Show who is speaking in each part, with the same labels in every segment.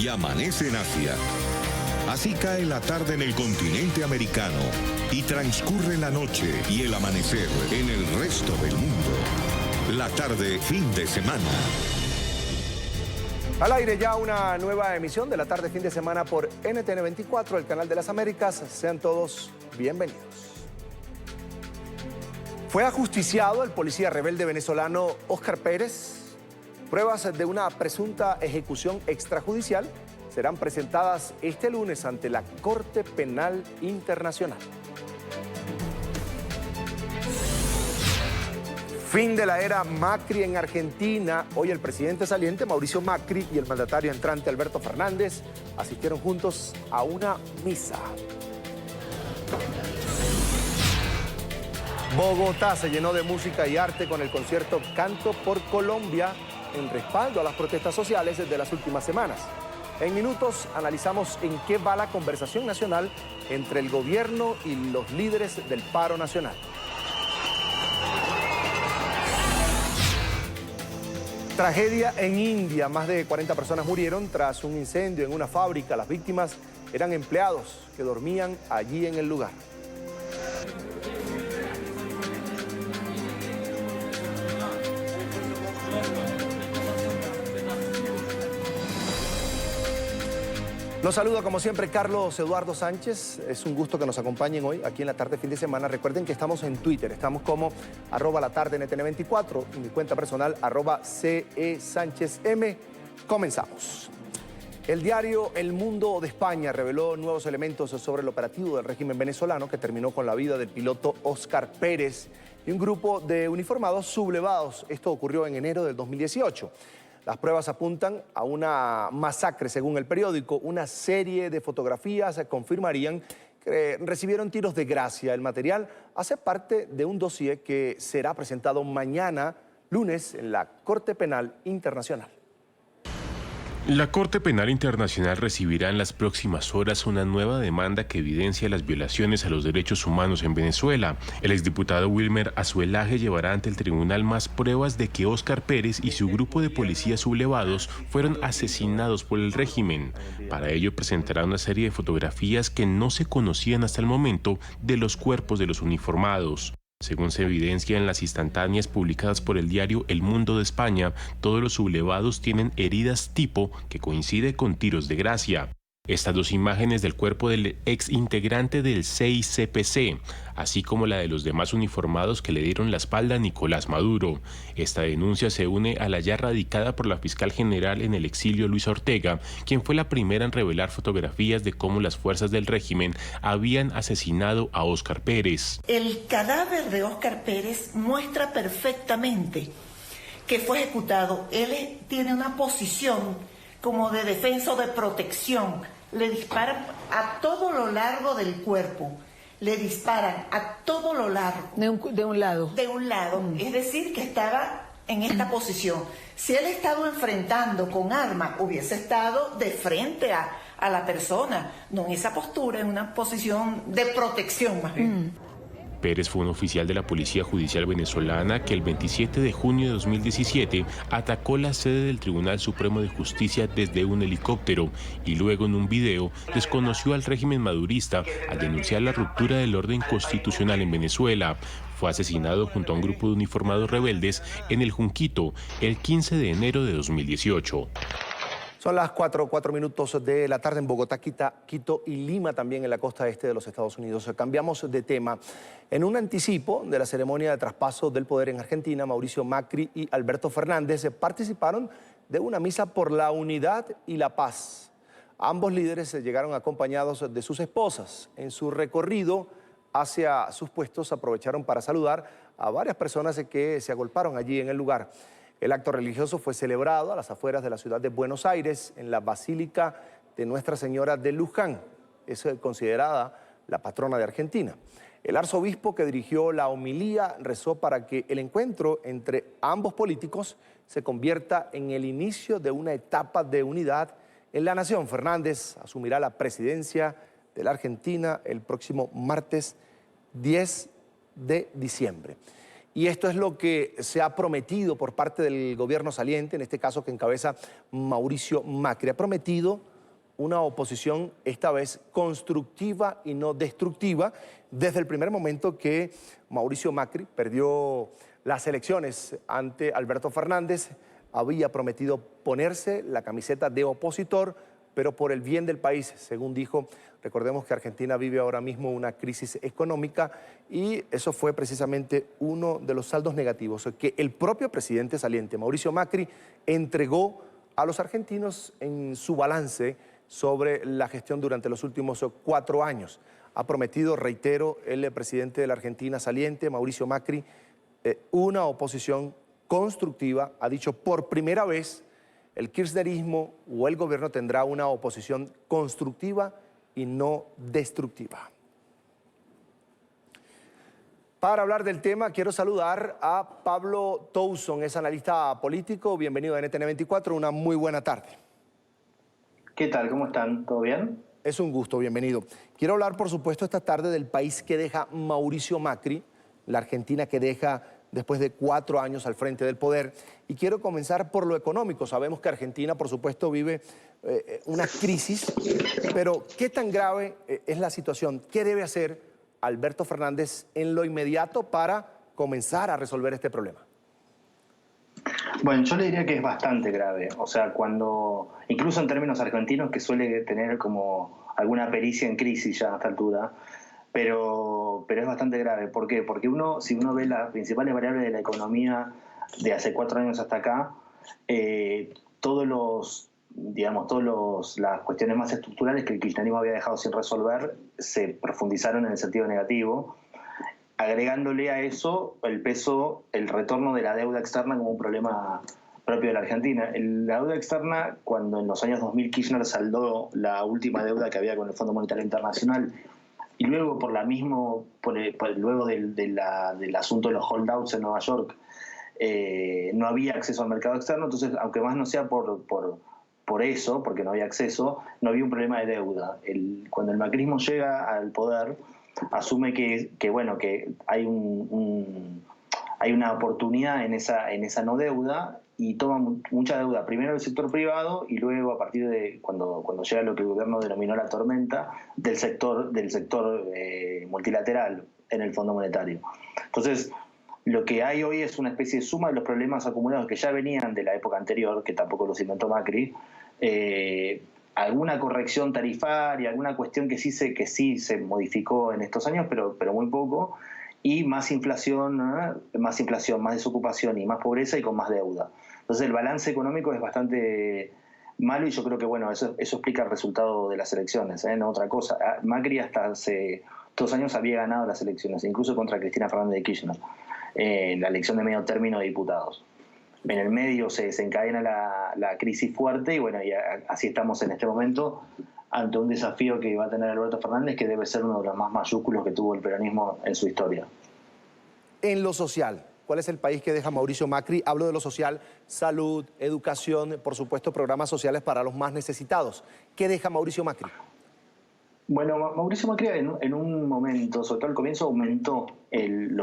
Speaker 1: y amanece en Asia. Así cae la tarde en el continente americano y transcurre la noche y el amanecer en el resto del mundo. La tarde fin de semana.
Speaker 2: Al aire ya una nueva emisión de la tarde fin de semana por NTN 24, el canal de las Américas. Sean todos bienvenidos. Fue ajusticiado el policía rebelde venezolano Óscar Pérez. Pruebas de una presunta ejecución extrajudicial serán presentadas este lunes ante la Corte Penal Internacional. Fin de la era Macri en Argentina. Hoy el presidente saliente, Mauricio Macri, y el mandatario entrante, Alberto Fernández, asistieron juntos a una misa. Bogotá se llenó de música y arte con el concierto Canto por Colombia en respaldo a las protestas sociales de las últimas semanas. En minutos analizamos en qué va la conversación nacional entre el gobierno y los líderes del paro nacional. Tragedia en India. Más de 40 personas murieron tras un incendio en una fábrica. Las víctimas eran empleados que dormían allí en el lugar. Los saludo como siempre Carlos Eduardo Sánchez. Es un gusto que nos acompañen hoy aquí en la tarde fin de semana. Recuerden que estamos en Twitter, estamos como @latardenetn24 y mi cuenta personal @CESánchezM. Comenzamos. El diario El Mundo de España reveló nuevos elementos sobre el operativo del régimen venezolano que terminó con la vida del piloto Óscar Pérez y un grupo de uniformados sublevados. Esto ocurrió en enero del 2018. Las pruebas apuntan a una masacre, según el periódico. Una serie de fotografías confirmarían que recibieron tiros de gracia. El material hace parte de un dossier que será presentado mañana, lunes, en la Corte Penal Internacional.
Speaker 3: La Corte Penal Internacional recibirá en las próximas horas una nueva demanda que evidencia las violaciones a los derechos humanos en Venezuela. El exdiputado Wilmer Azuelaje llevará ante el tribunal más pruebas de que Óscar Pérez y su grupo de policías sublevados fueron asesinados por el régimen. Para ello presentará una serie de fotografías que no se conocían hasta el momento de los cuerpos de los uniformados. Según se evidencia en las instantáneas publicadas por el diario El Mundo de España, todos los sublevados tienen heridas tipo que coincide con tiros de gracia. Estas dos imágenes del cuerpo del ex integrante del 6CPC, así como la de los demás uniformados que le dieron la espalda a Nicolás Maduro. Esta denuncia se une a la ya radicada por la fiscal general en el exilio Luisa Ortega, quien fue la primera en revelar fotografías de cómo las fuerzas del régimen habían asesinado a Óscar Pérez.
Speaker 4: El cadáver de Óscar Pérez muestra perfectamente que fue ejecutado. Él tiene una posición como de defensa o de protección. Le disparan a todo lo largo del cuerpo. Le disparan a todo lo largo.
Speaker 5: De un lado.
Speaker 4: De un lado. Es decir, que estaba en esta posición. Si él estaba enfrentando con arma, hubiese estado de frente a la persona. No en esa postura, en una posición de protección más bien.
Speaker 3: Pérez fue un oficial de la Policía Judicial venezolana que el 27 de junio de 2017 atacó la sede del Tribunal Supremo de Justicia desde un helicóptero y luego en un video desconoció al régimen madurista al denunciar la ruptura del orden constitucional en Venezuela. Fue asesinado junto a un grupo de uniformados rebeldes en el Junquito el 15 de enero de 2018.
Speaker 2: Son las 4 minutos de la tarde en Bogotá, Quito y Lima, también en la costa este de los Estados Unidos. Cambiamos de tema. En un anticipo de la ceremonia de traspaso del poder en Argentina, Mauricio Macri y Alberto Fernández participaron de una misa por la unidad y la paz. Ambos líderes llegaron acompañados de sus esposas. En su recorrido hacia sus puestos aprovecharon para saludar a varias personas que se agolparon allí en el lugar. El acto religioso fue celebrado a las afueras de la ciudad de Buenos Aires, en la Basílica de Nuestra Señora de Luján. Es considerada la patrona de Argentina. El arzobispo que dirigió la homilía rezó para que el encuentro entre ambos políticos se convierta en el inicio de una etapa de unidad en la nación. Fernández asumirá la presidencia de la Argentina el próximo martes 10 de diciembre. Y esto es lo que se ha prometido por parte del gobierno saliente, en este caso que encabeza Mauricio Macri. Ha prometido una oposición esta vez constructiva y no destructiva, desde el primer momento que Mauricio Macri perdió las elecciones ante Alberto Fernández. Había prometido ponerse la camiseta de opositor, pero por el bien del país, según dijo. Recordemos que Argentina vive ahora mismo una crisis económica y eso fue precisamente uno de los saldos negativos que el propio presidente saliente, Mauricio Macri, entregó a los argentinos en su balance sobre la gestión durante los últimos 4 años. Ha prometido, reitero, el presidente de la Argentina saliente, Mauricio Macri, una oposición constructiva. Ha dicho por primera vez el kirchnerismo o el gobierno tendrá una oposición constructiva y no destructiva. Para hablar del tema, quiero saludar a Pablo Toussaint, es analista político. Bienvenido a NTN 24, una muy buena tarde.
Speaker 5: ¿Qué tal? ¿Cómo están? ¿Todo bien?
Speaker 2: Es un gusto, bienvenido. Quiero hablar, por supuesto, esta tarde del país que deja Mauricio Macri, la Argentina que deja después de 4 años al frente del poder. Y quiero comenzar por lo económico. Sabemos que Argentina, por supuesto, vive una crisis, pero ¿qué tan grave es la situación? ¿Qué debe hacer Alberto Fernández en lo inmediato para comenzar a resolver este problema?
Speaker 5: Bueno, yo le diría que es bastante grave. O sea, incluso en términos argentinos, que suele tener como alguna pericia en crisis ya a esta altura, pero es bastante grave. ¿Por qué? Porque si uno ve las principales variables de la economía de hace 4 años hasta acá, las cuestiones más estructurales que el kirchnerismo había dejado sin resolver se profundizaron en el sentido negativo, agregándole a eso el retorno de la deuda externa como un problema propio de la Argentina. La deuda externa, cuando en los años 2000 Kirchner saldó la última deuda que había con el Fondo Monetario Internacional, y luego luego del asunto de los holdouts en Nueva York, no había acceso al mercado externo. Entonces, aunque más no sea por eso, porque no había acceso, no había un problema de deuda. Cuando el macrismo llega al poder, asume que hay una oportunidad en esa no deuda y toma mucha deuda, primero del sector privado y luego, a partir de cuando llega lo que el gobierno denominó la tormenta, del sector multilateral en el Fondo Monetario. Entonces, lo que hay hoy es una especie de suma de los problemas acumulados que ya venían de la época anterior, que tampoco los inventó Macri, alguna corrección tarifaria, alguna cuestión que sí se modificó en estos años, pero muy poco, y más inflación, más desocupación y más pobreza y con más deuda. Entonces el balance económico es bastante malo y yo creo que eso explica el resultado de las elecciones, no otra cosa. Macri hasta hace 2 años había ganado las elecciones, incluso contra Cristina Fernández de Kirchner, la elección de medio término de diputados. En el medio se desencadena la crisis fuerte y así estamos en este momento ante un desafío que va a tener Alberto Fernández, que debe ser uno de los más mayúsculos que tuvo el peronismo en su historia.
Speaker 2: En lo social, ¿cuál es el país que deja Mauricio Macri? Hablo de lo social, salud, educación, por supuesto, programas sociales para los más necesitados. ¿Qué deja Mauricio Macri?
Speaker 5: Bueno, Mauricio Macri en un momento, sobre todo al comienzo, aumentó el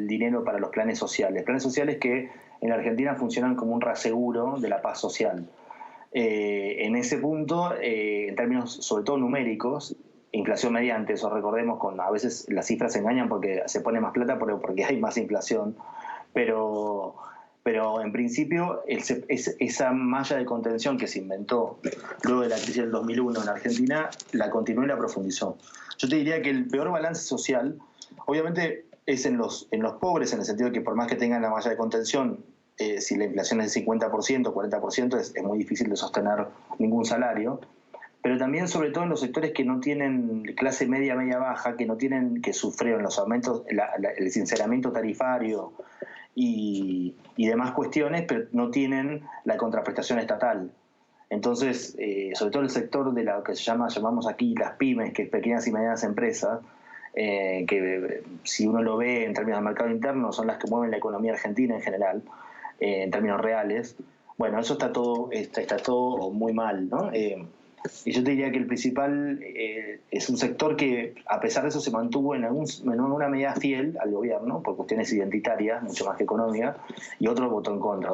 Speaker 5: dinero para los planes sociales. Planes sociales que en la Argentina funcionan como un reaseguro de la paz social. En ese punto, en términos sobre todo numéricos, inflación mediante, eso recordemos, a veces las cifras se engañan porque se pone más plata porque hay más inflación, pero en principio esa malla de contención que se inventó luego de la crisis del 2001 en Argentina, la continuó y la profundizó. Yo te diría que el peor balance social, obviamente, es en los pobres, en el sentido de que por más que tengan la malla de contención, si la inflación es del 50%, 40%, es muy difícil de sostener ningún salario. Pero también, sobre todo, en los sectores que no tienen clase media, media-baja, que sufrieron los aumentos, el sinceramiento tarifario y demás cuestiones, pero no tienen la contraprestación estatal. Entonces, sobre todo el sector de lo que llamamos aquí las pymes, que es pequeñas y medianas empresas, que si uno lo ve en términos de mercado interno, son las que mueven la economía argentina en general, en términos reales. Bueno, eso está todo muy mal, ¿no? Y yo te diría que el principal es un sector que, a pesar de eso, se mantuvo en una medida fiel al gobierno, por cuestiones identitarias, mucho más que económicas, y otro votó en contra.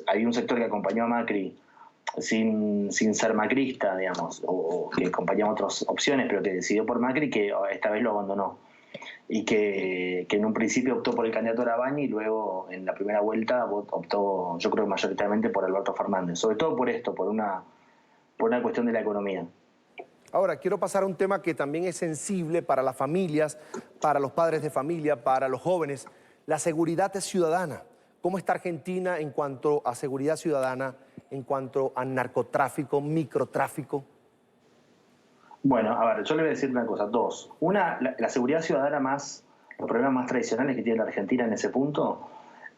Speaker 5: Hay un sector que acompañó a Macri sin ser macrista, digamos, o que acompañaba otras opciones, pero que decidió por Macri, que esta vez lo abandonó. Y que en un principio optó por el candidato Arabañi y luego en la primera vuelta optó, yo creo, mayoritariamente por Alberto Fernández. Sobre todo por esto, por una cuestión de la economía.
Speaker 2: Ahora, quiero pasar a un tema que también es sensible para las familias, para los padres de familia, para los jóvenes, la seguridad ciudadana. ¿Cómo está Argentina en cuanto a seguridad ciudadana, en cuanto a narcotráfico, microtráfico?
Speaker 5: Bueno, a ver, yo le voy a decir una cosa, dos. Una, la seguridad ciudadana los problemas más tradicionales que tiene la Argentina en ese punto,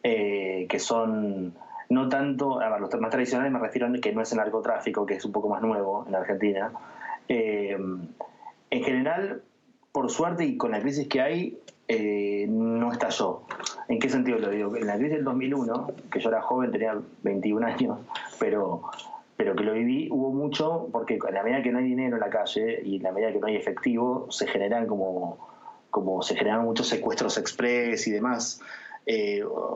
Speaker 5: que son no tanto, a ver, los más tradicionales me refiero a que no es el narcotráfico, que es un poco más nuevo en la Argentina. En general, por suerte y con la crisis que hay, no estalló. ¿En qué sentido lo digo? En la crisis del 2001, que yo era joven, tenía 21 años, pero que lo viví, hubo mucho, porque en la medida que no hay dinero en la calle y en la medida que no hay efectivo, se generan se generan muchos secuestros express y demás,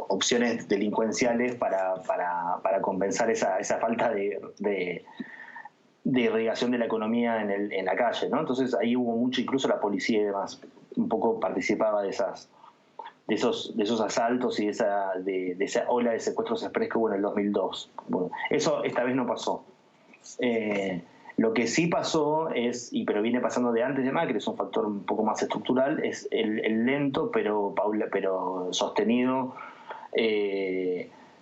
Speaker 5: opciones delincuenciales para compensar esa falta de irrigación de la economía en la calle, ¿no? Entonces ahí hubo mucho, incluso la policía y demás, un poco participaba de esos asaltos y de esa ola de secuestros express que hubo en el 2002. Bueno, eso esta vez no pasó. Lo que sí pasó pero viene pasando de antes de Macri, es un factor un poco más estructural, es el lento pero sostenido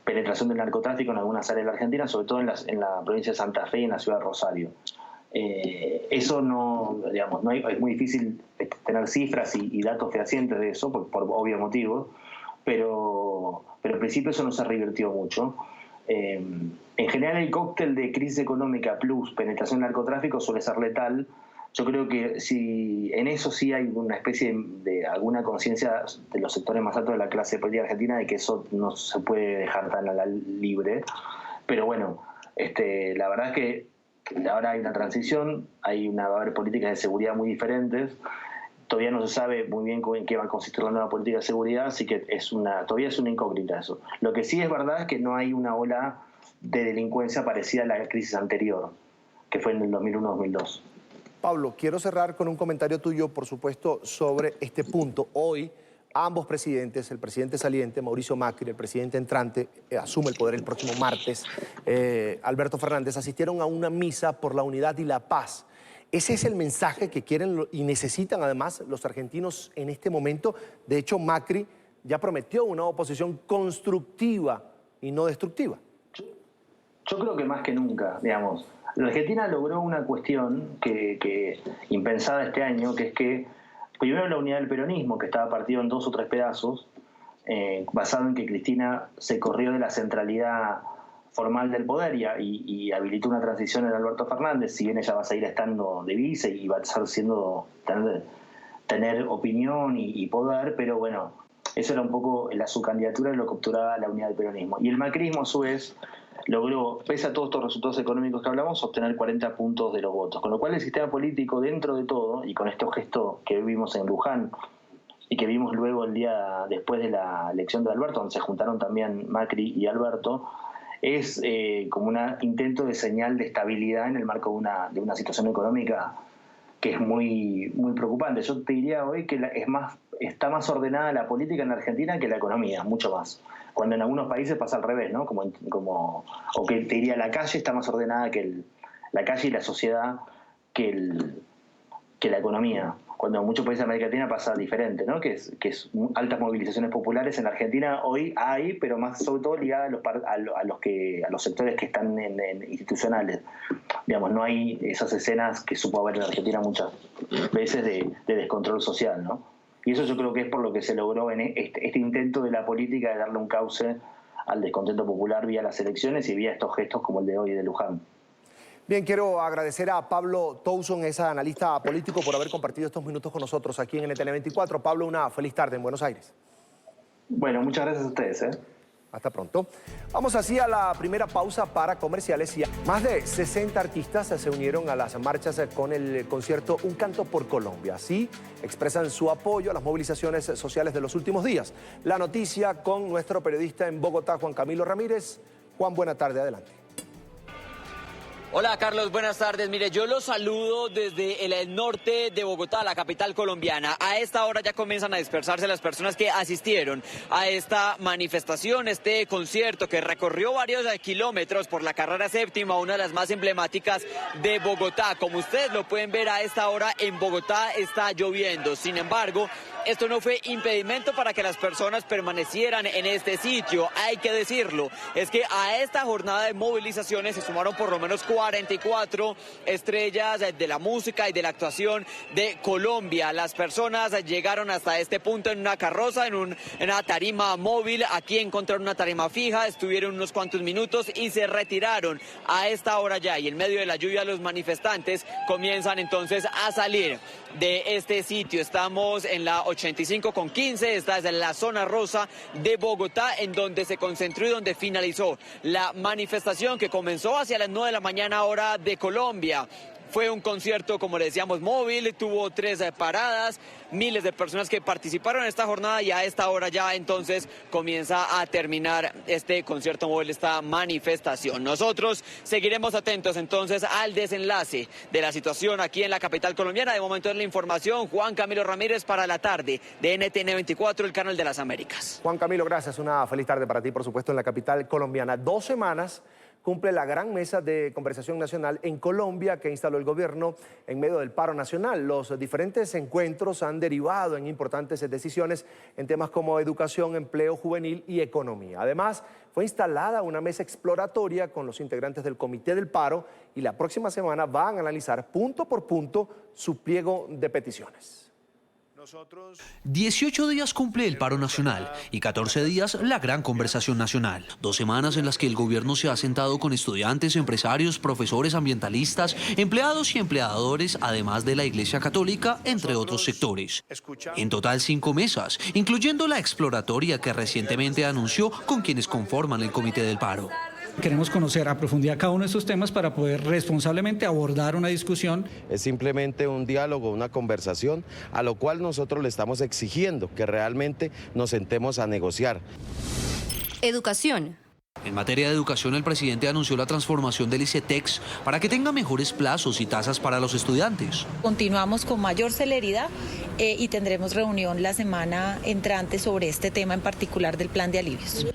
Speaker 5: penetración del narcotráfico en algunas áreas de la Argentina, sobre todo en la provincia de Santa Fe y en la ciudad de Rosario. Eso no, digamos, es muy difícil tener cifras y datos fehacientes de eso, por obvios motivos, pero en principio eso no se revirtió mucho. En general el cóctel de crisis económica plus penetración del narcotráfico suele ser letal. Yo creo que en eso sí hay una especie de alguna conciencia de los sectores más altos de la clase política argentina de que eso no se puede dejar tan a la libre. Pero bueno, la verdad es que ahora hay una transición, va a haber políticas de seguridad muy diferentes. Todavía no se sabe muy bien en qué va a consistir la nueva política de seguridad, así que todavía es una incógnita eso. Lo que sí es verdad es que no hay una ola de delincuencia parecida a la crisis anterior, que fue en el 2001-2002.
Speaker 2: Pablo, quiero cerrar con un comentario tuyo, por supuesto, sobre este punto. Hoy, ambos presidentes, el presidente saliente, Mauricio Macri, el presidente entrante, asume el poder el próximo martes, Alberto Fernández, asistieron a una misa por la unidad y la paz. Ese es el mensaje que quieren y necesitan, además, los argentinos en este momento. De hecho, Macri ya prometió una oposición constructiva y no destructiva.
Speaker 5: Yo creo que más que nunca, digamos. La Argentina logró una cuestión que impensada este año, que es que primero la unidad del peronismo, que estaba partido en 2 o 3 pedazos, basado en que Cristina se corrió de la centralidad formal del poder y habilitó una transición en Alberto Fernández, si bien ella va a seguir estando de vice y va a tener opinión y poder, pero bueno, eso era un poco su candidatura, lo que obturaba la unidad del peronismo. Y el macrismo, a su vez, logró, pese a todos estos resultados económicos que hablamos, obtener 40 puntos de los votos. Con lo cual el sistema político, dentro de todo, y con estos gestos que vimos en Luján y que vimos luego el día después de la elección de Alberto, donde se juntaron también Macri y Alberto, es como un intento de señal de estabilidad en el marco de una situación económica que es muy, muy preocupante. Yo te diría hoy que está más ordenada la política en Argentina que la economía, mucho más. Cuando en algunos países pasa al revés, ¿no? O que te diría la calle está más ordenada la calle y la sociedad que la economía. Cuando en muchos países de América Latina pasa diferente, ¿no? Que es altas movilizaciones populares. En Argentina hoy hay, pero más sobre todo ligada a los sectores que están en institucionales. Digamos, no hay esas escenas que supo haber en Argentina muchas veces de descontrol social, ¿no? Y eso yo creo que es por lo que se logró en este intento de la política de darle un cauce al descontento popular vía las elecciones y vía estos gestos como el de hoy de Luján.
Speaker 2: Bien, quiero agradecer a Pablo Toussaint, ese analista político, por haber compartido estos minutos con nosotros aquí en NTN 24. Pablo, una feliz tarde en Buenos Aires.
Speaker 5: Bueno, muchas gracias a ustedes.
Speaker 2: Hasta pronto. Vamos así a la primera pausa para comerciales. Y más de 60 artistas se unieron a las marchas con el concierto Un Canto por Colombia. Así expresan su apoyo a las movilizaciones sociales de los últimos días. La noticia con nuestro periodista en Bogotá, Juan Camilo Ramírez. Juan, buena tarde, adelante.
Speaker 6: Hola Carlos, buenas tardes. Mire, yo los saludo desde el norte de Bogotá, la capital colombiana. A esta hora ya comienzan a dispersarse las personas que asistieron a esta manifestación, este concierto que recorrió varios kilómetros por la carrera séptima, una de las más emblemáticas de Bogotá. Como ustedes lo pueden ver, a esta hora en Bogotá está lloviendo. Sin embargo, esto no fue impedimento para que las personas permanecieran en este sitio. Hay que decirlo, es que a esta jornada de movilizaciones se sumaron por lo menos 44 estrellas de la música y de la actuación de Colombia. Las personas llegaron hasta este punto en una carroza, en una tarima móvil. Aquí encontraron una tarima fija, estuvieron unos cuantos minutos y se retiraron a esta hora ya. Y en medio de la lluvia los manifestantes comienzan entonces a salir de este sitio. Estamos en la 85 con 15, esta es la zona rosa de Bogotá, en donde se concentró y donde finalizó la manifestación que comenzó hacia las 9 de la mañana hora de Colombia. Fue un concierto, como le decíamos, móvil, tuvo 3 paradas, miles de personas que participaron en esta jornada y a esta hora ya entonces comienza a terminar este concierto móvil, esta manifestación. Nosotros seguiremos atentos entonces al desenlace de la situación aquí en la capital colombiana. De momento es la información. Juan Camilo Ramírez para la tarde de NTN 24, el canal de las Américas.
Speaker 2: Juan Camilo, gracias. Una feliz tarde para ti, por supuesto, en la capital colombiana. 2 semanas cumple la gran mesa de conversación nacional en Colombia que instaló el gobierno en medio del paro nacional. Los diferentes encuentros han derivado en importantes decisiones en temas como educación, empleo juvenil y economía. Además, fue instalada una mesa exploratoria con los integrantes del Comité del Paro y la próxima semana van a analizar punto por punto su pliego de peticiones.
Speaker 7: 18 días cumple el paro nacional y 14 días la gran conversación nacional. 2 semanas en las que el gobierno se ha sentado con estudiantes, empresarios, profesores, ambientalistas, empleados y empleadores, además de la Iglesia Católica, entre otros sectores. En total 5 mesas, incluyendo la exploratoria que recientemente anunció con quienes conforman el Comité del Paro.
Speaker 8: Queremos conocer a profundidad cada uno de estos temas para poder responsablemente abordar una discusión.
Speaker 9: Es simplemente un diálogo, una conversación, a lo cual nosotros le estamos exigiendo que realmente nos sentemos a negociar.
Speaker 10: Educación.
Speaker 7: En materia de educación, el presidente anunció la transformación del ICETEX para que tenga mejores plazos y tasas para los estudiantes.
Speaker 11: Continuamos con mayor celeridad y tendremos reunión la semana entrante sobre este tema en particular del plan de alivios.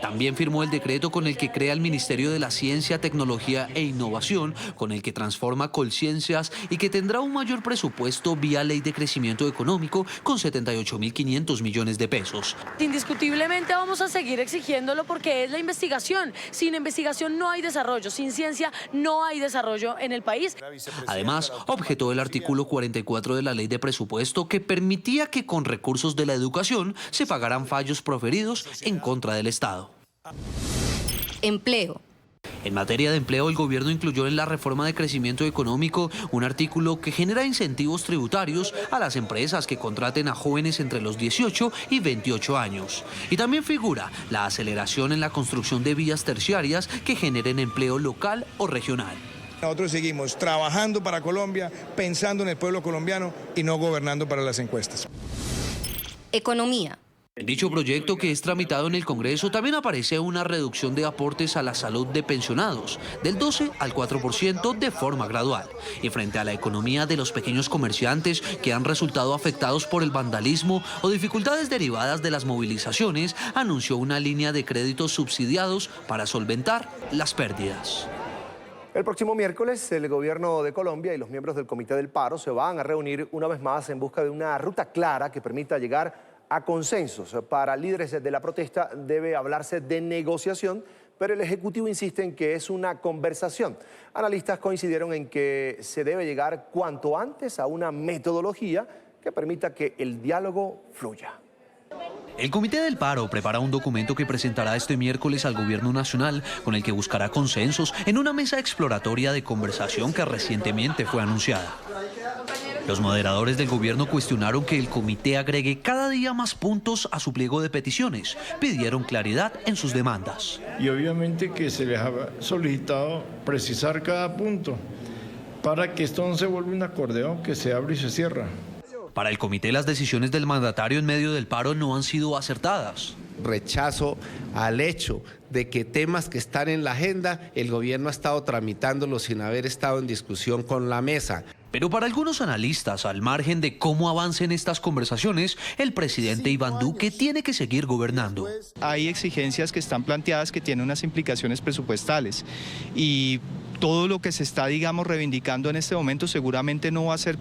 Speaker 7: También firmó el decreto con el que crea el Ministerio de la Ciencia, Tecnología e Innovación, con el que transforma Colciencias y que tendrá un mayor presupuesto vía Ley de Crecimiento Económico con 78.500 millones de pesos.
Speaker 12: Indiscutiblemente vamos a seguir exigiéndolo porque es la investigación. Sin investigación no hay desarrollo, sin ciencia no hay desarrollo en el país.
Speaker 7: Además, objetó el artículo 44 de la Ley de Presupuesto que permitía que con recursos de la educación se pagaran fallos proferidos en contra del Estado.
Speaker 10: Empleo.
Speaker 7: En materia de empleo, el gobierno incluyó en la reforma de crecimiento económico un artículo que genera incentivos tributarios a las empresas que contraten a jóvenes entre los 18 y 28 años. Y también figura la aceleración en la construcción de vías terciarias que generen empleo local o regional.
Speaker 13: Nosotros seguimos trabajando para Colombia, pensando en el pueblo colombiano y no gobernando para las encuestas.
Speaker 10: Economía.
Speaker 7: En dicho proyecto, que es tramitado en el Congreso, también aparece una reducción de aportes a la salud de pensionados, del 12 al 4% de forma gradual. Y frente a la economía de los pequeños comerciantes que han resultado afectados por el vandalismo o dificultades derivadas de las movilizaciones, anunció una línea de créditos subsidiados para solventar las pérdidas.
Speaker 2: El próximo miércoles, el gobierno de Colombia y los miembros del Comité del Paro se van a reunir una vez más en busca de una ruta clara que permita llegar a consensos. Para líderes de la protesta debe hablarse de negociación, pero el Ejecutivo insiste en que es una conversación. Analistas coincidieron en que se debe llegar cuanto antes a una metodología que permita que el diálogo fluya.
Speaker 7: El Comité del Paro prepara un documento que presentará este miércoles al Gobierno Nacional, con el que buscará consensos en una mesa exploratoria de conversación que recientemente fue anunciada. Los moderadores del gobierno cuestionaron que el comité agregue cada día más puntos a su pliego de peticiones. Pidieron claridad en sus demandas.
Speaker 14: Y obviamente que se les ha solicitado precisar cada punto para que esto no se vuelva un acordeón que se abre y se cierra.
Speaker 7: Para el comité, las decisiones del mandatario en medio del paro no han sido acertadas.
Speaker 15: Rechazo al hecho de que temas que están en la agenda, el gobierno ha estado tramitándolos sin haber estado en discusión con la mesa.
Speaker 7: Pero para algunos analistas, al margen de cómo avancen estas conversaciones, el presidente Iván Duque tiene que seguir gobernando.
Speaker 16: Hay exigencias que están planteadas que tienen unas implicaciones presupuestales y todo lo que se está, digamos, reivindicando en este momento seguramente no va a ser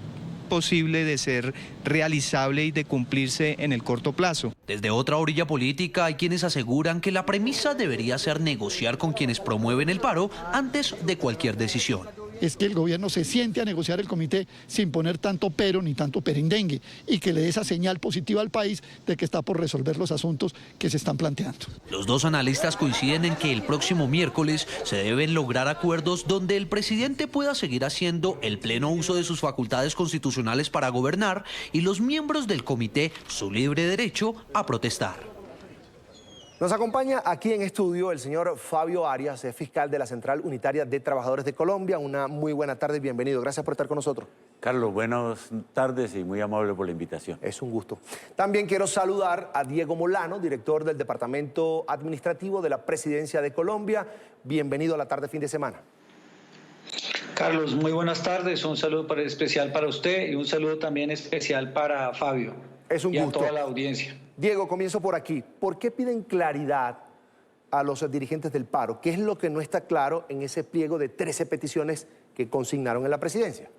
Speaker 16: posible de ser realizable y de cumplirse en el corto plazo.
Speaker 7: Desde otra orilla política hay quienes aseguran que la premisa debería ser negociar con quienes promueven el paro antes de cualquier decisión.
Speaker 17: Es que el gobierno se siente a negociar el comité sin poner tanto pero ni tanto perendengue y que le dé esa señal positiva al país de que está por resolver los asuntos que se están planteando.
Speaker 7: Los dos analistas coinciden en que el próximo miércoles se deben lograr acuerdos donde el presidente pueda seguir haciendo el pleno uso de sus facultades constitucionales para gobernar y los miembros del comité su libre derecho a protestar.
Speaker 2: Nos acompaña aquí en estudio el señor Fabio Arias, es fiscal de la Central Unitaria de Trabajadores de Colombia. Una muy buena tarde y bienvenido. Gracias por estar con nosotros.
Speaker 18: Carlos, buenas tardes y muy amable por la invitación.
Speaker 2: Es un gusto. También quiero saludar a Diego Molano, director del Departamento Administrativo de la Presidencia de Colombia. Bienvenido a la tarde fin de semana.
Speaker 19: Carlos, muy buenas tardes. Un saludo especial para usted y un saludo también especial para Fabio.
Speaker 2: Es un gusto.
Speaker 19: Y a toda la audiencia.
Speaker 2: Diego, comienzo por aquí. ¿Por qué piden claridad a los dirigentes del paro? ¿Qué es lo que no está claro en ese pliego de 13 peticiones que consignaron en la presidencia?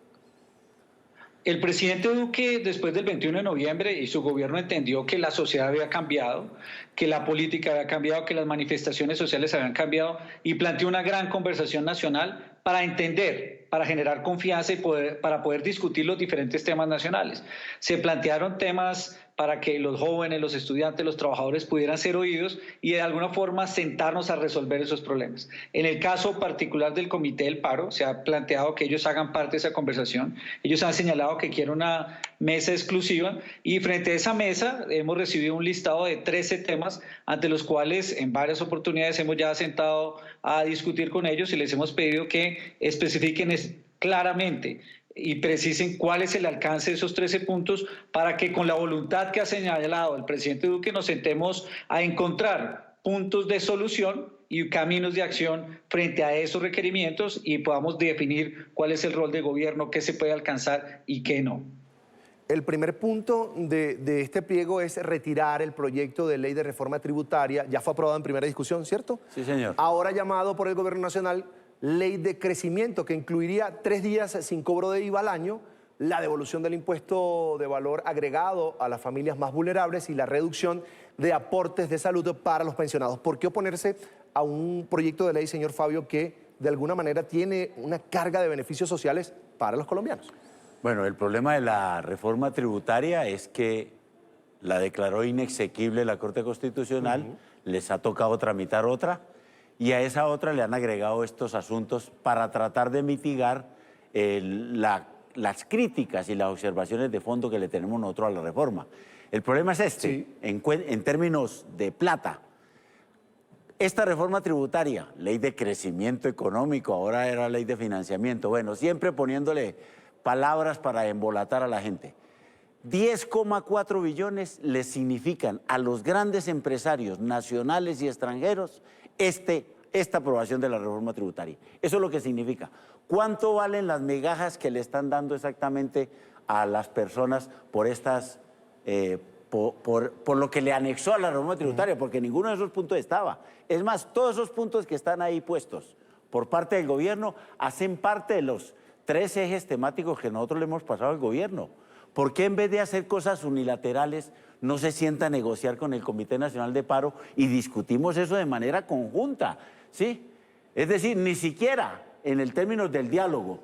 Speaker 19: El presidente Duque, después del 21 de noviembre, y su gobierno entendió que la sociedad había cambiado, que la política había cambiado, que las manifestaciones sociales habían cambiado y planteó una gran conversación nacional para entender, para generar confianza y para poder discutir los diferentes temas nacionales. Se plantearon temas para que los jóvenes, los estudiantes, los trabajadores pudieran ser oídos y de alguna forma sentarnos a resolver esos problemas. En el caso particular del Comité del Paro, se ha planteado que ellos hagan parte de esa conversación. Ellos han señalado que quieren una mesa exclusiva y frente a esa mesa hemos recibido un listado de 13 temas ante los cuales en varias oportunidades hemos ya sentado a discutir con ellos y les hemos pedido que especifiquen claramente y precisen cuál es el alcance de esos 13 puntos para que con la voluntad que ha señalado el presidente Duque nos sentemos a encontrar puntos de solución y caminos de acción frente a esos requerimientos y podamos definir cuál es el rol de gobierno, qué se puede alcanzar y qué no.
Speaker 2: El primer punto de este pliego es retirar el proyecto de ley de reforma tributaria. Ya fue aprobado en primera discusión, ¿cierto?
Speaker 18: Sí, señor.
Speaker 2: Ahora llamado por el Gobierno Nacional ley de crecimiento, que incluiría 3 días sin cobro de IVA al año, la devolución del impuesto de valor agregado a las familias más vulnerables y la reducción de aportes de salud para los pensionados. ¿Por qué oponerse a un proyecto de ley, señor Fabio, que de alguna manera tiene una carga de beneficios sociales para los colombianos?
Speaker 18: Bueno, el problema de la reforma tributaria es que la declaró inexequible la Corte Constitucional, les ha tocado tramitar otra, y a esa otra le han agregado estos asuntos para tratar de mitigar las críticas y las observaciones de fondo que le tenemos nosotros a la reforma. El problema es este, sí. En términos de plata. Esta reforma tributaria, ley de crecimiento económico, ahora era ley de financiamiento, bueno, siempre poniéndole palabras para embolatar a la gente. 10,4 billones le significan a los grandes empresarios nacionales y extranjeros esta aprobación de la reforma tributaria. Eso es lo que significa. ¿Cuánto valen las migajas que le están dando exactamente a las personas por estas, por lo que le anexó a la reforma tributaria? Porque ninguno de esos puntos estaba. Es más, todos esos puntos que están ahí puestos por parte del gobierno hacen parte de los 3 ejes temáticos que nosotros le hemos pasado al gobierno. ¿Por qué en vez de hacer cosas unilaterales no se sienta a negociar con el Comité Nacional de Paro y discutimos eso de manera conjunta? ¿Sí? Es decir, ni siquiera en el término del diálogo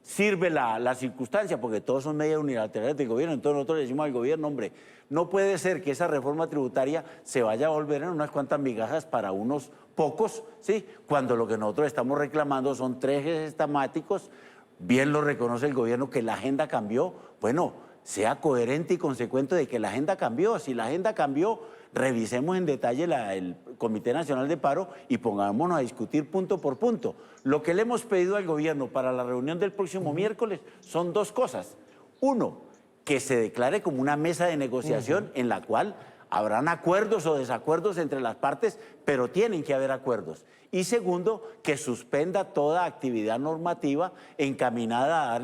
Speaker 18: sirve la circunstancia, porque todos son medidas unilaterales del gobierno. Entonces nosotros le decimos al gobierno, hombre, no puede ser que esa reforma tributaria se vaya a volver en unas cuantas migajas para unos pocos, ¿sí? Cuando lo que nosotros estamos reclamando son 3 ejes temáticos. Bien lo reconoce el gobierno que la agenda cambió. Bueno, sea coherente y consecuente de que la agenda cambió. Si la agenda cambió, revisemos en detalle el Comité Nacional de Paro y pongámonos a discutir punto por punto. Lo que le hemos pedido al gobierno para la reunión del próximo miércoles son 2 cosas. 1, que se declare como una mesa de negociación en la cual habrán acuerdos o desacuerdos entre las partes, pero tienen que haber acuerdos. Y segundo, que suspenda toda actividad normativa encaminada a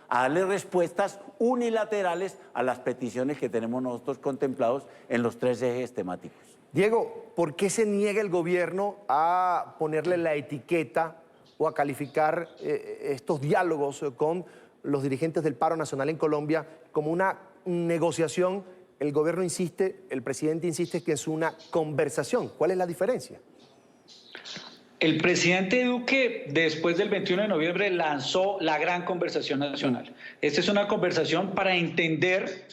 Speaker 18: darle respuestas unilaterales a las peticiones que tenemos nosotros contemplados en los 3 ejes temáticos.
Speaker 2: Diego, ¿por qué se niega el gobierno a ponerle la etiqueta o a calificar estos diálogos con los dirigentes del paro nacional en Colombia como una negociación? El gobierno insiste, el presidente insiste que es una conversación. ¿Cuál es la diferencia?
Speaker 19: El presidente Duque, después del 21 de noviembre, lanzó la gran conversación nacional. Esta es una conversación para entender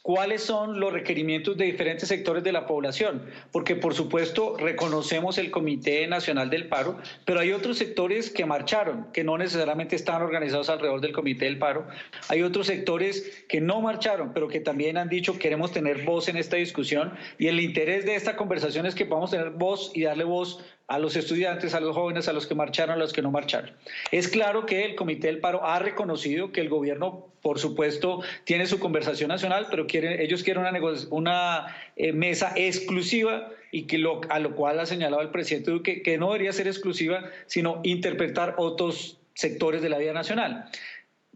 Speaker 19: cuáles son los requerimientos de diferentes sectores de la población, porque por supuesto reconocemos el Comité Nacional del Paro, pero hay otros sectores que marcharon, que no necesariamente están organizados alrededor del Comité del Paro. Hay otros sectores que no marcharon, pero que también han dicho queremos tener voz en esta discusión, y el interés de esta conversación es que podamos tener voz y darle voz a los estudiantes, a los jóvenes, a los que marcharon, a los que no marcharon. Es claro que el Comité del Paro ha reconocido que el gobierno, por supuesto, tiene su conversación nacional, pero ellos quieren una mesa exclusiva y a lo cual ha señalado el presidente Duque que no debería ser exclusiva, sino interpretar otros sectores de la vida nacional.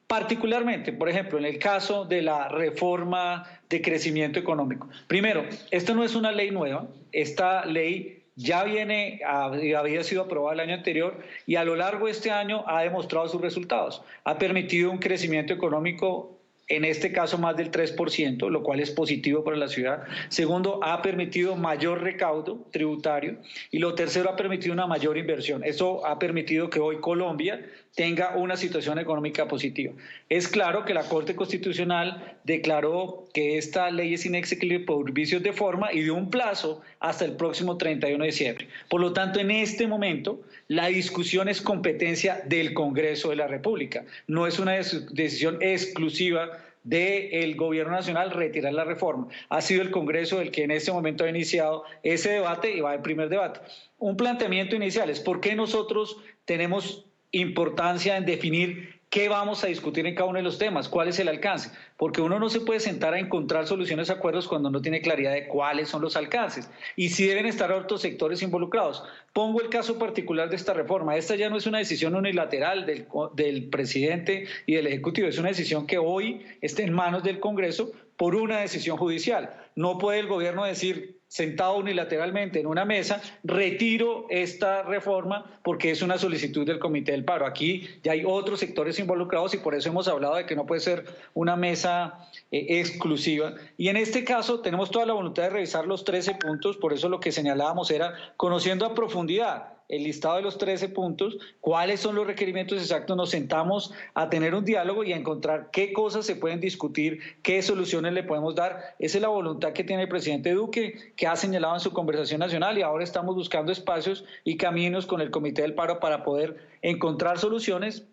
Speaker 19: Particularmente, por ejemplo, en el caso de la reforma de crecimiento económico. Primero, esta no es una ley nueva, esta ley ya había sido aprobada el año anterior y a lo largo de este año ha demostrado sus resultados. Ha permitido un crecimiento económico, en este caso más del 3%, lo cual es positivo para la ciudad. Segundo, ha permitido mayor recaudo tributario. Y lo tercero, ha permitido una mayor inversión. Eso ha permitido que hoy Colombia tenga una situación económica positiva. Es claro que la Corte Constitucional declaró que esta ley es inexequible por vicios de forma y dio un plazo hasta el próximo 31 de diciembre. Por lo tanto, en este momento, la discusión es competencia del Congreso de la República. No es una decisión exclusiva del gobierno nacional retirar la reforma. Ha sido el Congreso el que en este momento ha iniciado ese debate y va al primer debate. Un planteamiento inicial es por qué nosotros tenemos importancia en definir qué vamos a discutir en cada uno de los temas, cuál es el alcance, porque uno no se puede sentar a encontrar soluciones a acuerdos cuando no tiene claridad de cuáles son los alcances y si deben estar otros sectores involucrados. Pongo el caso particular de esta reforma. Esta ya no es una decisión unilateral del presidente y del Ejecutivo, es una decisión que hoy está en manos del Congreso por una decisión judicial. No puede el gobierno decir, sentado unilateralmente en una mesa, retiro esta reforma porque es una solicitud del Comité del Paro. Aquí ya hay otros sectores involucrados y por eso hemos hablado de que no puede ser una mesa exclusiva. Y en este caso tenemos toda la voluntad de revisar los 13 puntos, por eso lo que señalábamos era conociendo a profundidad el listado de los 13 puntos, cuáles son los requerimientos exactos, nos sentamos a tener un diálogo y a encontrar qué cosas se pueden discutir, qué soluciones le podemos dar. Esa es la voluntad que tiene el presidente Duque, que ha señalado en su conversación nacional, y ahora estamos buscando espacios y caminos con el Comité del Paro para poder encontrar soluciones,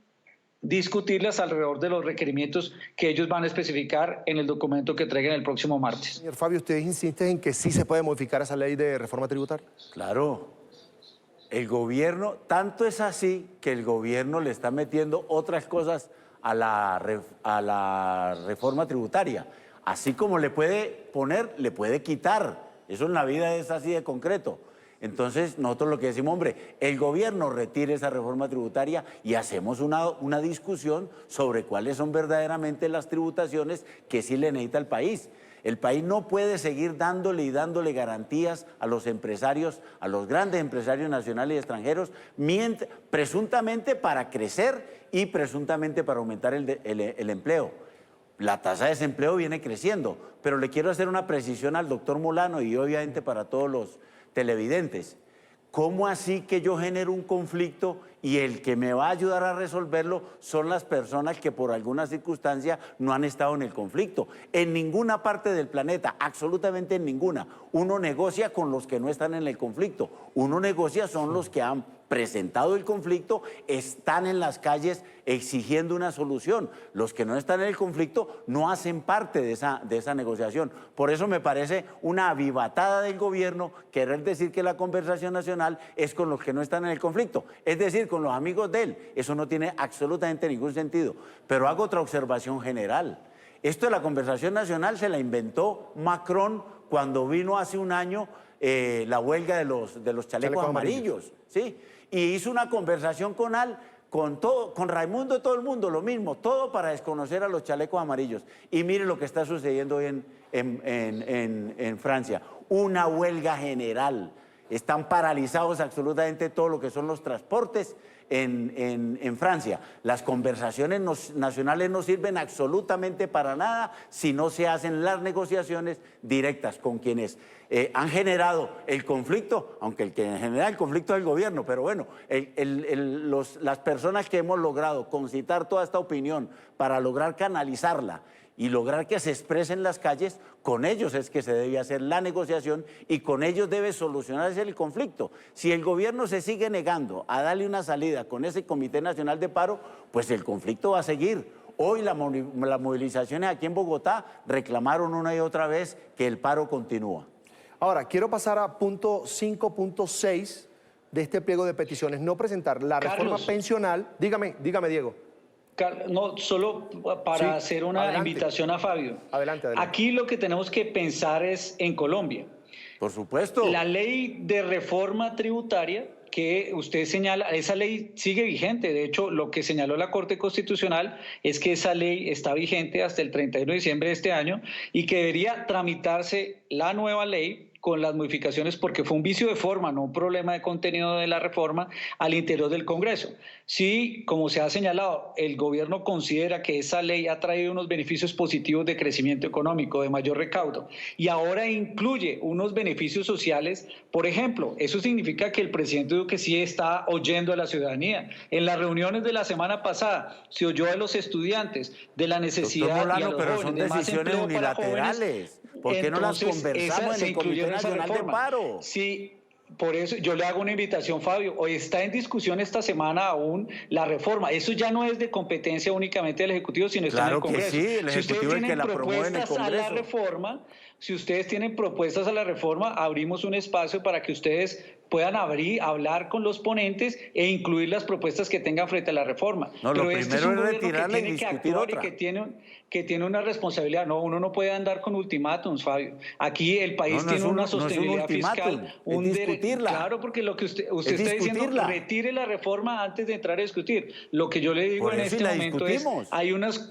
Speaker 19: discutirlas alrededor de los requerimientos que ellos van a especificar en el documento que traigan el próximo martes.
Speaker 2: Señor Fabio, ¿ustedes insisten en que sí se puede modificar esa ley de reforma tributaria?
Speaker 18: Claro. El gobierno, tanto es así que el gobierno le está metiendo otras cosas a la reforma tributaria. Así como le puede poner, le puede quitar. Eso en la vida es así de concreto. Entonces, nosotros lo que decimos, hombre, el gobierno retire esa reforma tributaria y hacemos una discusión sobre cuáles son verdaderamente las tributaciones que sí le necesita el país. El país no puede seguir dándole y dándole garantías a los empresarios, a los grandes empresarios nacionales y extranjeros, presuntamente para crecer y presuntamente para aumentar el empleo. La tasa de desempleo viene creciendo, pero le quiero hacer una precisión al doctor Molano y obviamente para todos los televidentes. ¿Cómo así que yo genero un conflicto y el que me va a ayudar a resolverlo son las personas que por alguna circunstancia no han estado en el conflicto? En ninguna parte del planeta, absolutamente en ninguna, uno negocia con los que no están en el conflicto. Uno negocia son los que han presentado el conflicto, están en las calles exigiendo una solución. Los que no están en el conflicto no hacen parte de esa negociación. Por eso me parece una avivatada del gobierno querer decir que la conversación nacional es con los que no están en el conflicto, es decir, con los amigos de él. Eso no tiene absolutamente ningún sentido. Pero hago otra observación general. Esto de la conversación nacional se la inventó Macron cuando vino hace un año la huelga de los chalecos amarillos, ¿sí? Y hizo una conversación con Raimundo y todo el mundo, lo mismo, todo para desconocer a los chalecos amarillos. Y mire lo que está sucediendo hoy en Francia, una huelga general. Están paralizados absolutamente todo lo que son los transportes en Francia. Las conversaciones nacionales no sirven absolutamente para nada si no se hacen las negociaciones directas con quienes han generado el conflicto, aunque el que genera el conflicto es el gobierno, pero bueno, las personas que hemos logrado concitar toda esta opinión para lograr canalizarla y lograr que se exprese en las calles, con ellos es que se debe hacer la negociación y con ellos debe solucionarse el conflicto. Si el gobierno se sigue negando a darle una salida con ese Comité Nacional de Paro, pues el conflicto va a seguir. Hoy las movilizaciones aquí en Bogotá reclamaron una y otra vez que el paro continúa.
Speaker 2: Ahora, quiero pasar a punto 5.6 de este pliego de peticiones, no presentar la reforma pensional. Dígame, Diego.
Speaker 19: No, solo para hacer una invitación a Fabio.
Speaker 2: Adelante.
Speaker 19: Aquí lo que tenemos que pensar es en Colombia.
Speaker 18: Por supuesto.
Speaker 19: La ley de reforma tributaria que usted señala, esa ley sigue vigente. De hecho, lo que señaló la Corte Constitucional es que esa ley está vigente hasta el 31 de diciembre de este año y que debería tramitarse la nueva ley con las modificaciones porque fue un vicio de forma, no un problema de contenido de la reforma al interior del Congreso. Sí, como se ha señalado, el gobierno considera que esa ley ha traído unos beneficios positivos de crecimiento económico, de mayor recaudo, y ahora incluye unos beneficios sociales. Por ejemplo, eso significa que el presidente Duque sí está oyendo a la ciudadanía. En las reuniones de la semana pasada se oyó a los estudiantes de la necesidad
Speaker 18: Molano,
Speaker 19: y a los
Speaker 18: pero
Speaker 19: jóvenes
Speaker 18: son
Speaker 19: de más
Speaker 18: decisiones
Speaker 19: empleo para jóvenes.
Speaker 18: unilaterales. ¿Por qué no las conversamos en el Comité Nacional de Paro?
Speaker 19: Sí, por eso yo le hago una invitación, Fabio. Hoy está en discusión esta semana aún la reforma. Eso ya no es de competencia únicamente del Ejecutivo, sino está en el Congreso.
Speaker 18: Sí, el Ejecutivo es el que la promueve en el Congreso.
Speaker 19: Si ustedes tienen propuestas a la reforma, abrimos un espacio para que ustedes puedan hablar con los ponentes e incluir las propuestas que tengan frente a la reforma.
Speaker 18: No,
Speaker 19: pero
Speaker 18: lo primero es retirarla y discutir otra.
Speaker 19: Que tiene una responsabilidad. No, uno no puede andar con ultimátums, Fabio. Aquí el país tiene una sostenibilidad fiscal.
Speaker 18: Es discutirla.
Speaker 19: Claro, porque lo que usted está diciendo, retire la reforma antes de entrar a discutir. Lo que yo le digo en este momento es, hay unos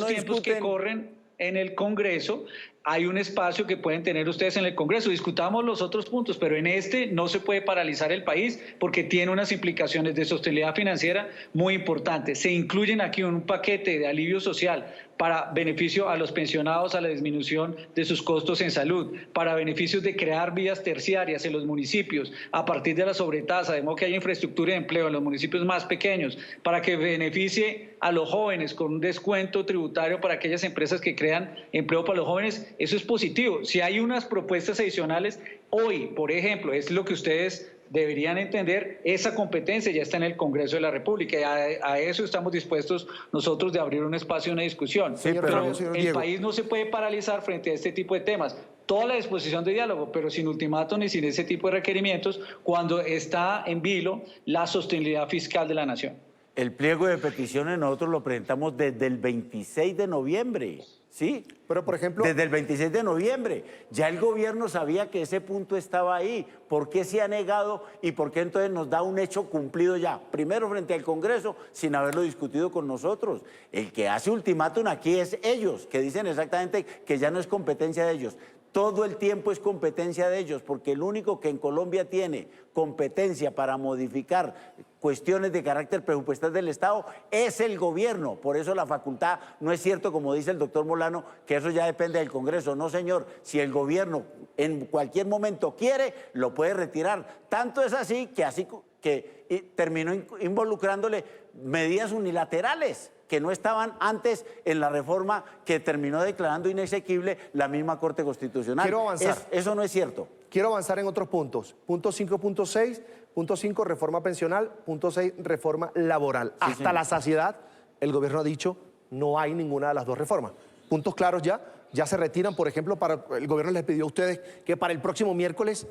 Speaker 19: tiempos que corren en el Congreso, hay un espacio que pueden tener ustedes en el Congreso. Discutamos los otros puntos, pero en este no se puede paralizar el país porque tiene unas implicaciones de sostenibilidad financiera muy importantes. Se incluyen aquí un paquete de alivio social para beneficio a los pensionados, a la disminución de sus costos en salud, para beneficios de crear vías terciarias en los municipios a partir de la sobretasa, de modo que haya infraestructura de empleo en los municipios más pequeños, para que beneficie a los jóvenes con un descuento tributario para aquellas empresas que crean empleo para los jóvenes. Eso es positivo. Si hay unas propuestas adicionales, hoy, por ejemplo, es lo que ustedes deberían entender, esa competencia ya está en el Congreso de la República y a eso estamos dispuestos nosotros de abrir un espacio, una discusión.
Speaker 18: Sí, pero
Speaker 19: el país no se puede paralizar frente a este tipo de temas. Toda la disposición de diálogo, pero sin ultimátum ni sin ese tipo de requerimientos cuando está en vilo la sostenibilidad fiscal de la nación.
Speaker 18: El pliego de peticiones nosotros lo presentamos desde el 26 de noviembre. Sí,
Speaker 2: pero por ejemplo,
Speaker 18: desde el 26 de noviembre ya el gobierno sabía que ese punto estaba ahí. ¿Por qué se ha negado y por qué entonces nos da un hecho cumplido ya? Primero frente al Congreso sin haberlo discutido con nosotros. El que hace ultimátum aquí es ellos, que dicen exactamente que ya no es competencia de ellos. Todo el tiempo es competencia de ellos, porque el único que en Colombia tiene competencia para modificar cuestiones de carácter presupuestal del Estado es el gobierno. Por eso la facultad, no es cierto, como dice el doctor Molano, que eso ya depende del Congreso. No, señor, si el gobierno en cualquier momento quiere, lo puede retirar. Tanto es así que terminó involucrándole medidas unilaterales que no estaban antes en la reforma que terminó declarando inexequible la misma Corte Constitucional.
Speaker 2: Quiero avanzar.
Speaker 18: Eso no es cierto.
Speaker 2: Quiero avanzar en otros puntos. Punto 5.6, punto 5, reforma pensional, punto 6, reforma laboral.
Speaker 18: Sí,
Speaker 2: hasta
Speaker 18: señor.
Speaker 2: la saciedad, el gobierno ha dicho, no hay ninguna de las dos reformas. Puntos claros ya se retiran. Por ejemplo, el gobierno les pidió a ustedes que para el próximo miércoles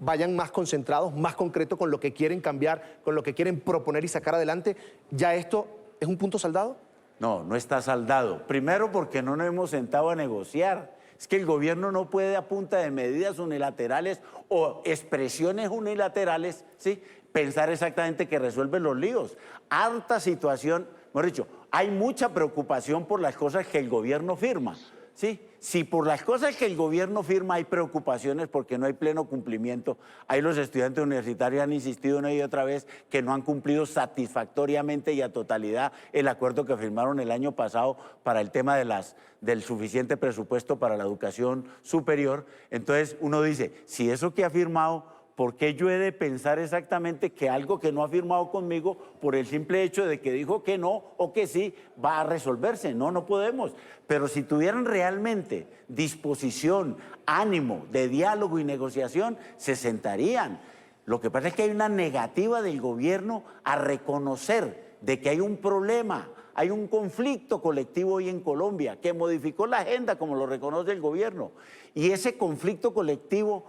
Speaker 2: vayan más concentrados, más concretos con lo que quieren cambiar, con lo que quieren proponer y sacar adelante. ¿Ya esto es un punto saldado?
Speaker 18: No, no está saldado. Primero porque no nos hemos sentado a negociar. Es que el gobierno no puede a punta de medidas unilaterales o expresiones unilaterales, ¿sí?, pensar exactamente que resuelven los líos. Harta situación, mejor dicho, hay mucha preocupación por las cosas que el gobierno firma, ¿sí? Si por las cosas que el gobierno firma hay preocupaciones porque no hay pleno cumplimiento, ahí los estudiantes universitarios han insistido una y otra vez que no han cumplido satisfactoriamente y a totalidad el acuerdo que firmaron el año pasado para el tema del suficiente presupuesto para la educación superior. Entonces uno dice, si eso que ha firmado, ¿por qué yo he de pensar exactamente que algo que no ha firmado conmigo por el simple hecho de que dijo que no o que sí va a resolverse? No, no podemos. Pero si tuvieran realmente disposición, ánimo de diálogo y negociación, se sentarían. Lo que pasa es que hay una negativa del gobierno a reconocer de que hay un problema, hay un conflicto colectivo hoy en Colombia que modificó la agenda como lo reconoce el gobierno. Y ese conflicto colectivo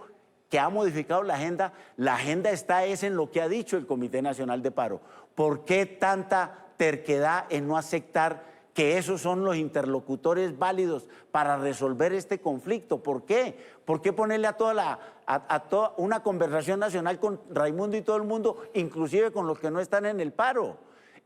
Speaker 18: que ha modificado la agenda está en lo que ha dicho el Comité Nacional de Paro. ¿Por qué tanta terquedad en no aceptar que esos son los interlocutores válidos para resolver este conflicto? ¿Por qué? ¿Por qué ponerle a toda una conversación nacional con Raimundo y todo el mundo, inclusive con los que no están en el paro?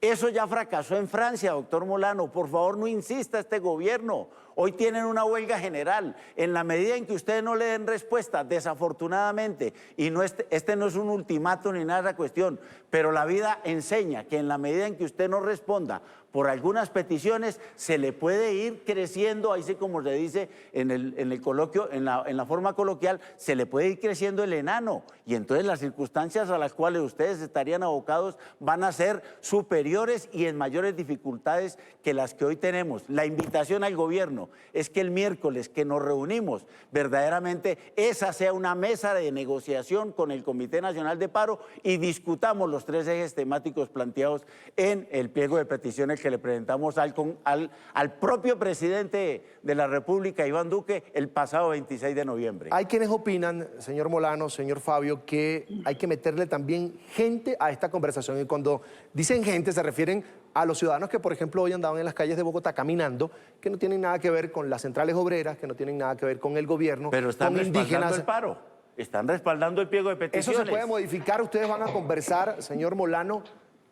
Speaker 18: Eso ya fracasó en Francia, doctor Molano. Por favor, no insista este gobierno. Hoy tienen una huelga general. En la medida en que ustedes no le den respuesta, desafortunadamente, y no este no es un ultimátum ni nada de esa cuestión, pero la vida enseña que en la medida en que usted no responda por algunas peticiones, se le puede ir creciendo, ahí sí como se dice en el coloquio, en la forma coloquial, se le puede ir creciendo el enano. Y entonces las circunstancias a las cuales ustedes estarían abocados van a ser superiores y en mayores dificultades que las que hoy tenemos. La invitación al gobierno es que el miércoles que nos reunimos, verdaderamente esa sea una mesa de negociación con el Comité Nacional de Paro y discutamos los 3 ejes temáticos planteados en el pliego de peticiones que le presentamos al propio presidente de la República, Iván Duque, el pasado 26 de noviembre.
Speaker 2: Hay quienes opinan, señor Molano, señor Fabio, que hay que meterle también gente a esta conversación. Y cuando dicen gente se refieren a los ciudadanos que, por ejemplo, hoy andaban en las calles de Bogotá caminando, que no tienen nada que ver con las centrales obreras, que no tienen nada que ver con el gobierno,
Speaker 18: pero están
Speaker 2: con
Speaker 18: respaldando
Speaker 2: indígenas.
Speaker 18: el paro, están respaldando el pliego de peticiones.
Speaker 2: ¿Eso se puede modificar? ¿Ustedes van a conversar, señor Molano,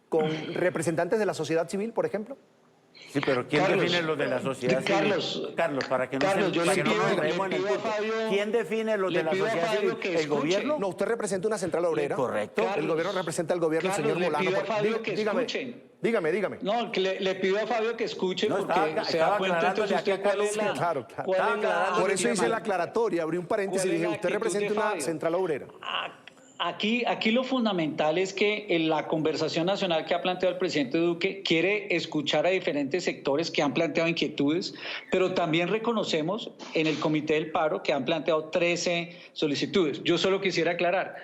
Speaker 2: con representantes de la sociedad civil, por ejemplo?
Speaker 18: Sí, pero ¿quién define los de la sociedad civil? Carlos, para que no nos enredemos en el punto. ¿Quién define los de la sociedad civil? ¿El gobierno?
Speaker 2: No, usted representa una central obrera.
Speaker 18: Correcto.
Speaker 2: El gobierno representa al gobierno, señor Molano. Dígame.
Speaker 19: No, le pido a Fabio que escuche porque se da cuenta entonces usted cuál es la...
Speaker 2: Claro. Por eso hice la aclaratoria, abrí un paréntesis y dije, usted representa una central obrera.
Speaker 19: Aquí lo fundamental es que en la conversación nacional que ha planteado el presidente Duque quiere escuchar a diferentes sectores que han planteado inquietudes, pero también reconocemos en el Comité del Paro que han planteado 13 solicitudes. Yo solo quisiera aclarar,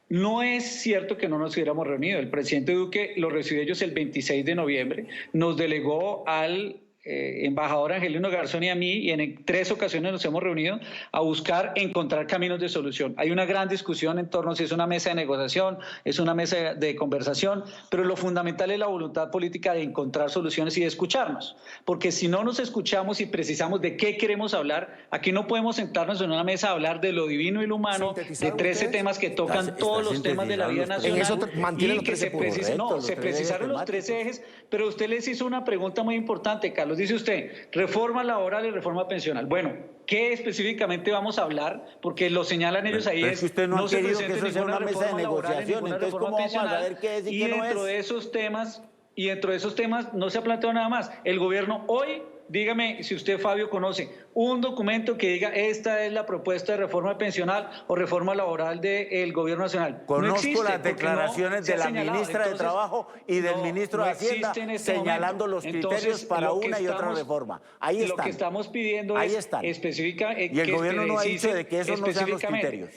Speaker 19: no es cierto que no nos hubiéramos reunido. El presidente Duque lo recibió ellos el 26 de noviembre, nos delegó al embajador Angelino Garzón y a mí, y en 3 ocasiones nos hemos reunido a buscar encontrar caminos de solución. Hay una gran discusión en torno a si es una mesa de negociación, es una mesa de conversación, pero lo fundamental es la voluntad política de encontrar soluciones y de escucharnos, porque si no nos escuchamos y precisamos de qué queremos hablar, aquí no podemos sentarnos en una mesa a hablar de lo divino y lo humano, de 13 temas que tocan todos los temas de la vida nacional, y que se precisaron los 13 ejes, pero usted les hizo una pregunta muy importante, Carlos. Dice usted, reforma laboral y reforma pensional. Bueno, ¿qué específicamente vamos a hablar? Porque lo señalan ellos ahí.
Speaker 18: Pero es que usted no ha querido que eso sea una mesa de negociación. Entonces, ¿cómo vamos a saber qué es y qué no es?
Speaker 19: Y dentro de esos temas no se ha planteado nada más. El gobierno hoy, dígame si usted, Fabio, conoce un documento que diga esta es la propuesta de reforma pensional o reforma laboral del gobierno nacional.
Speaker 18: Conozco las declaraciones de la ministra de Trabajo y del ministro de Hacienda señalando los criterios para una y otra reforma. Ahí están.
Speaker 19: Lo que estamos pidiendo es específica.
Speaker 18: Y el gobierno no ha dicho de que esos no sean los criterios.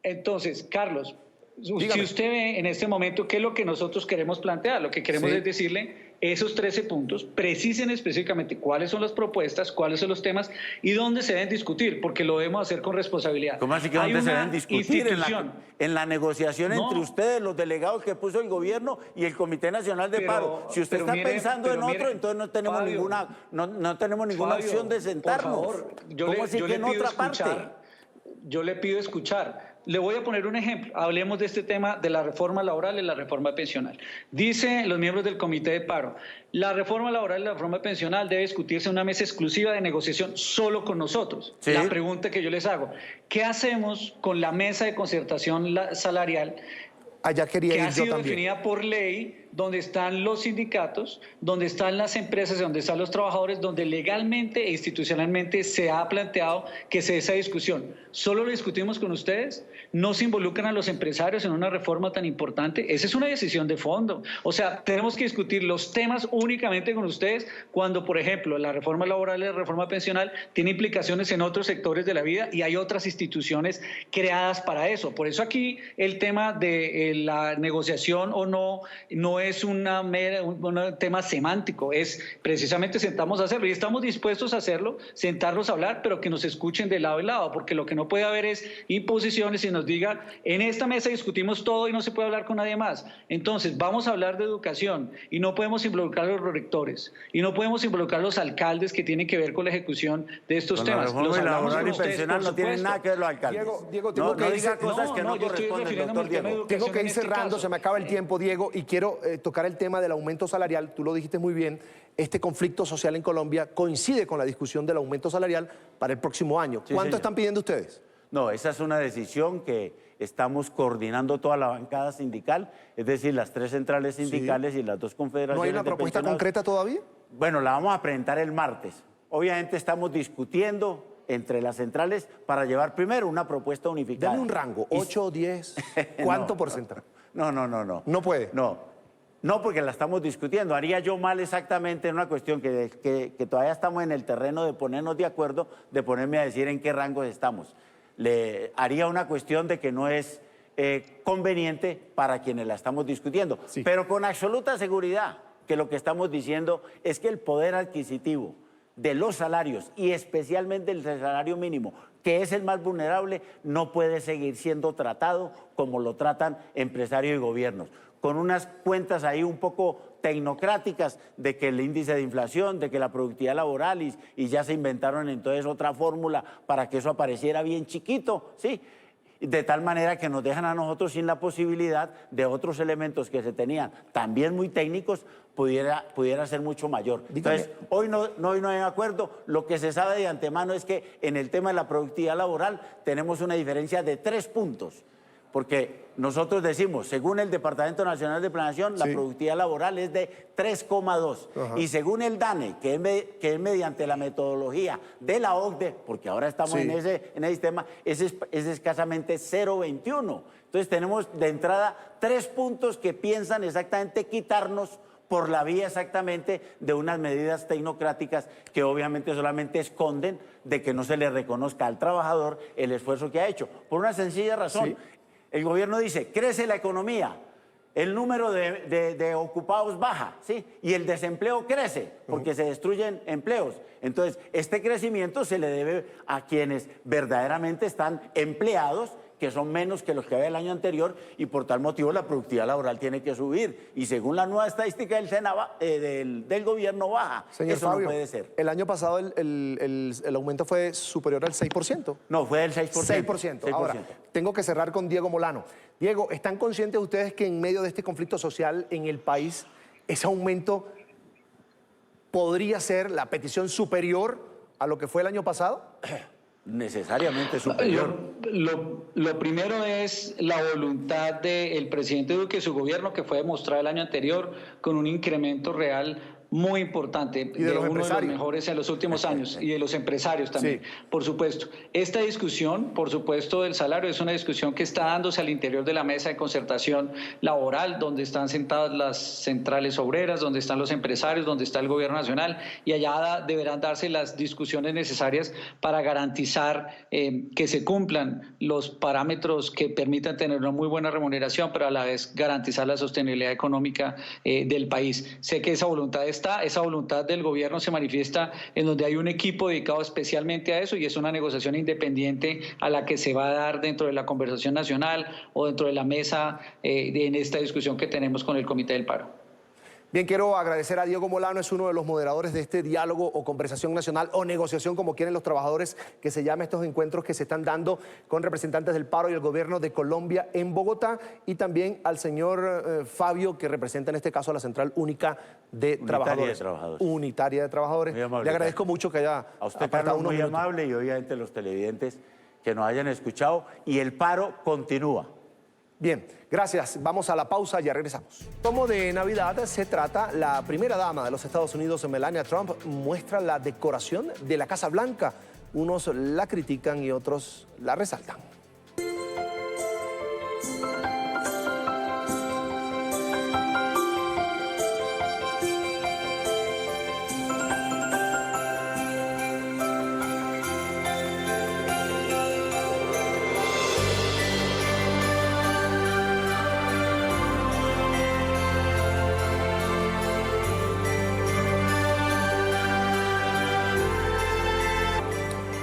Speaker 19: Entonces, Carlos, si usted ve en este momento qué es lo que nosotros queremos plantear, lo que queremos es decirle esos 13 puntos, precisen específicamente cuáles son las propuestas, cuáles son los temas y dónde se deben discutir, porque lo debemos hacer con responsabilidad.
Speaker 18: ¿Cómo así que dónde se deben discutir? En la negociación entre ustedes, los delegados que puso el gobierno y el Comité Nacional de Paro. Si usted está pensando en otro, entonces no tenemos ninguna opción de sentarnos.
Speaker 19: Por favor,
Speaker 18: ¿Cómo así que en otra parte?
Speaker 19: Yo le pido escuchar. Le voy a poner un ejemplo. Hablemos de este tema de la reforma laboral y la reforma pensional. Dicen los miembros del Comité de Paro, la reforma laboral y la reforma pensional debe discutirse en una mesa exclusiva de negociación solo con nosotros. ¿Sí? La pregunta que yo les hago, ¿qué hacemos con la mesa de concertación salarial que ha sido definida por ley, donde están los sindicatos, donde están las empresas, donde están los trabajadores, donde legalmente e institucionalmente se ha planteado que se dé esa discusión? ¿Solo lo discutimos con ustedes? ¿No se involucran a los empresarios en una reforma tan importante? Esa es una decisión de fondo. O sea, tenemos que discutir los temas únicamente con ustedes cuando, por ejemplo, la reforma laboral y la reforma pensional tiene implicaciones en otros sectores de la vida y hay otras instituciones creadas para eso. Por eso aquí el tema de la negociación o no es un tema semántico, es precisamente sentamos a hacerlo y estamos dispuestos a hacerlo, sentarnos a hablar, pero que nos escuchen de lado y lado, porque lo que no puede haber es imposiciones y nos digan, en esta mesa discutimos todo y no se puede hablar con nadie más. Entonces, vamos a hablar de educación y no podemos involucrar a los rectores y no podemos involucrar a los alcaldes que tienen que ver con la ejecución de estos temas.
Speaker 18: La reforma laboral y pensional no tienen nada que ver los alcaldes.
Speaker 2: Diego, tengo que
Speaker 18: diga cosas que no corresponden, doctor Diego.
Speaker 2: Tengo que ir cerrando, se me acaba el tiempo, Diego, y quiero tocar el tema del aumento salarial. Tú lo dijiste muy bien, este conflicto social en Colombia coincide con la discusión del aumento salarial para el próximo año. ¿Cuánto están pidiendo ustedes?
Speaker 18: No, esa es una decisión que estamos coordinando toda la bancada sindical, es decir, las 3 centrales sindicales y las 2 confederaciones.
Speaker 2: ¿No hay una propuesta concreta todavía?
Speaker 18: Bueno, la vamos a presentar el martes. Obviamente estamos discutiendo entre las centrales para llevar primero una propuesta unificada.
Speaker 2: Dame un rango, 8, 10, ¿cuánto porcentaje?
Speaker 18: No.
Speaker 2: ¿No puede?
Speaker 18: No, porque la estamos discutiendo. Haría yo mal exactamente en una cuestión que todavía estamos en el terreno de ponernos de acuerdo, de ponerme a decir en qué rangos estamos. Le haría una cuestión de que no es conveniente para quienes la estamos discutiendo. Sí. Pero con absoluta seguridad que lo que estamos diciendo es que el poder adquisitivo de los salarios y especialmente el salario mínimo, que es el más vulnerable, no puede seguir siendo tratado como lo tratan empresarios y gobiernos, con unas cuentas ahí un poco tecnocráticas de que el índice de inflación, de que la productividad laboral y ya se inventaron entonces otra fórmula para que eso apareciera bien chiquito, ¿sí? De tal manera que nos dejan a nosotros sin la posibilidad de otros elementos que se tenían, también muy técnicos, pudiera ser mucho mayor. Dígame. Entonces, hoy no hay acuerdo. Lo que se sabe de antemano es que en el tema de la productividad laboral tenemos una diferencia de 3 puntos. Porque nosotros decimos, según el Departamento Nacional de Planeación, la productividad laboral es de 3,2. Y según el DANE, que es mediante la metodología de la OCDE, porque ahora estamos en ese sistema, es escasamente 0,21. Entonces tenemos de entrada 3 puntos que piensan exactamente quitarnos por la vía exactamente de unas medidas tecnocráticas que obviamente solamente esconden de que no se le reconozca al trabajador el esfuerzo que ha hecho. Por una sencilla razón. El gobierno dice, crece la economía, el número de ocupados baja, ¿sí? Y el desempleo crece porque se destruyen empleos. Entonces, este crecimiento se le debe a quienes verdaderamente están empleados, que son menos que los que había el año anterior, y por tal motivo la productividad laboral tiene que subir. Y según la nueva estadística del gobierno baja.
Speaker 2: Señor
Speaker 18: Eso
Speaker 2: Fabio,
Speaker 18: no puede ser.
Speaker 2: El año pasado el aumento fue superior al 6%.
Speaker 18: No, fue del 6%.
Speaker 2: 6%. Ahora, tengo que cerrar con Diego Molano. Diego, ¿están conscientes ustedes que en medio de este conflicto social en el país, ese aumento podría ser la petición superior a lo que fue el año pasado?
Speaker 18: Necesariamente superior.
Speaker 19: Lo primero es la voluntad del presidente Duque y su gobierno, que fue demostrada el año anterior con un incremento real muy importante, de uno de los mejores en los últimos años, y de los empresarios también, por supuesto. Esta discusión, por supuesto, del salario es una discusión que está dándose al interior de la mesa de concertación laboral, donde están sentadas las centrales obreras, donde están los empresarios, donde está el gobierno nacional, y allá deberán darse las discusiones necesarias para garantizar que se cumplan los parámetros que permitan tener una muy buena remuneración, pero a la vez garantizar la sostenibilidad económica del país. Sé que esa voluntad esa voluntad del gobierno se manifiesta en donde hay un equipo dedicado especialmente a eso, y es una negociación independiente a la que se va a dar dentro de la conversación nacional o dentro de la mesa en esta discusión que tenemos con el Comité del Paro.
Speaker 2: Bien, quiero agradecer a Diego Molano, es uno de los moderadores de este diálogo o conversación nacional o negociación, como quieren los trabajadores que se llame, estos encuentros que se están dando con representantes del paro y el gobierno de Colombia en Bogotá, y también al señor Fabio, que representa en este caso a la Central Única de Trabajadores. Unitaria de Trabajadores. Le agradezco mucho que haya
Speaker 18: a usted, Carlos, muy amable, y obviamente los televidentes que nos hayan escuchado, y el paro continúa.
Speaker 2: Bien, gracias. Vamos a la pausa y ya regresamos. Como de Navidad se trata, la primera dama de los Estados Unidos, Melania Trump, muestra la decoración de la Casa Blanca. Unos la critican y otros la resaltan.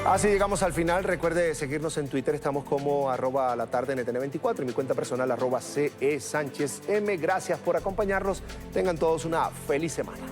Speaker 2: Así llegamos al final. Recuerde seguirnos en Twitter. Estamos como @latardenetn24 y mi cuenta personal @CESánchezM. Gracias por acompañarnos. Tengan todos una feliz semana.